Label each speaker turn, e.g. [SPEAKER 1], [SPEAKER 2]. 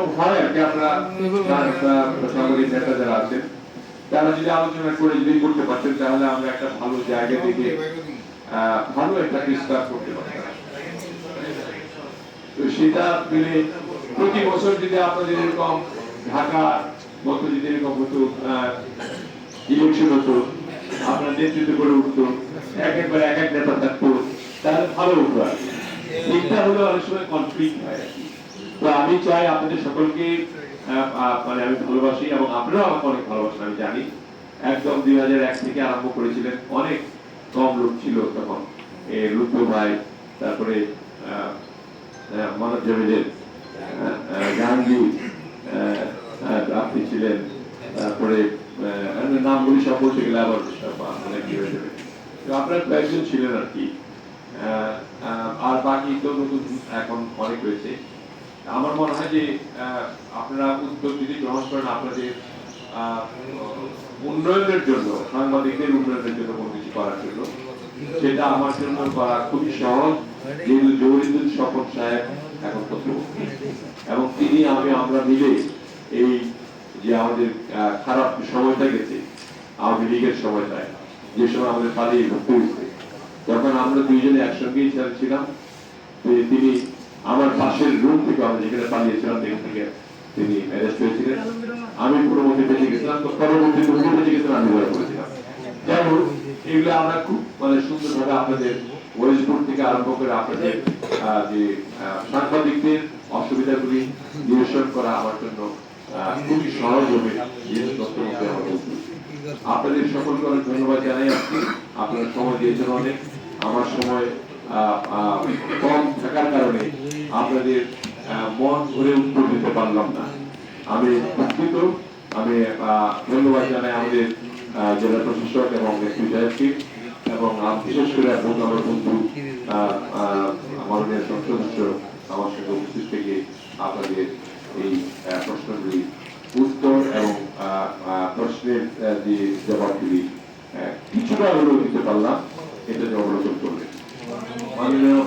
[SPEAKER 1] সম্ভব হয় আর কি, আপনারা সাংবাদিক নেতা যারা আছেন তারা যদি আলোচনা করে যদি করতে পারতেন তাহলে আমরা একটা ভালো জায়গা থেকে ভালো একটা বিস্তার করতে পারতাম। তো সেটা পেলে প্রতি বছর যদি আপনাদের এরকম ঢাকা মতো যদি এরকম হতো, ইলেকশন হতো, আপনার নেতৃত্ব করে উঠতো, একেবারে এক এক নেতা থাকতো, তাহলে ভালো হতো আর কি। এটা হলো অনেক সময় কনফ্লিক্ট হয় আর কি। তো আমি চাই আপনাদের সকলকে মানে আমি ভালোবাসি এবং আপনারাও আমাকে অনেক ভালোবাসেন আমি জানি। একদম 2001 থেকে আরম্ভ করেছিলেন, অনেক কম লোক ছিল তখন, লুৎফু ভাই, তারপরে মানব জামিলের গান্ধী, আপনি ছিলেন, তারপরে নামগুলি সব বলতে গেলে আবার অনেক কি হয়ে যাবে। তো আপনার কয়েকজন ছিলেন আর কি, আর বাকি তো নতুন এখন অনেক রয়েছে। আমার মনে হয় যে আপনারা উদ্যোগ যদি গ্রহণ করেন আপনাদের উন্নয়নের জন্য, সাংবাদিকদের উন্নয়নের জন্য কোনো কিছু করার জন্য, সেটা আমার জন্য করা খুবই সহজ। যেহেতু জহুরুদ্দিন স্বপন সাহেব এখন তথ্যমন্ত্রী এবং তিনি আমরা মিলে এই যে আমাদের খারাপ সময়টা গেছে আওয়ামী লীগের সময়টায়, যে সময় আমাদের পালিয়ে ঘুরতে হয়েছে, তখন আমরা দুইজনে একসঙ্গেই ছিলাম। তিনি আমার পাশের রুম থেকে, আমরা যেখানে পালিয়েছিলাম সেখান থেকে তিনি অ্যারেস্ট হয়েছিলেন। আমি পুরো মধ্যে বেঁচে গেছিলাম, তো পরবর্তীতে উনি বেঁচে গেছিলাম, আমি ধরা পড়েছিলাম। যাই হোক, এগুলো আমরা খুব মানে সুন্দরভাবে আপনাদের ওয়েস্টপুর থেকে আরম্ভ করে আপনাদের যে সাংবাদিকদের অসুবিধাগুলি নিরসন করা আমার জন্য খুবই সহজ হবে। আপনাদের সকলকে অনেক ধন্যবাদ জানাই আজকে, আপনারা সময় দিয়েছেন অনেক। আমার সময় কম থাকার কারণে আপনাদের মন ভরে উত্তর দিতে পারলাম না, আমি দুঃখিত। আমি ধন্যবাদ জানাই আমাদের জেলা প্রশাসক এবং এসপি সাহেবকে, এবং বিশেষ করে আমার বন্ধু মাননীয় সংসদ সদস্য আমার সঙ্গে উপস্থিত থেকে আপনাদের এই প্রশ্নগুলি উত্তর এবং প্রশ্নের যে জবাবগুলি কিছুটা হলেও দিতে পারলাম, এটা যে অবলোকন করলেন মাননীয়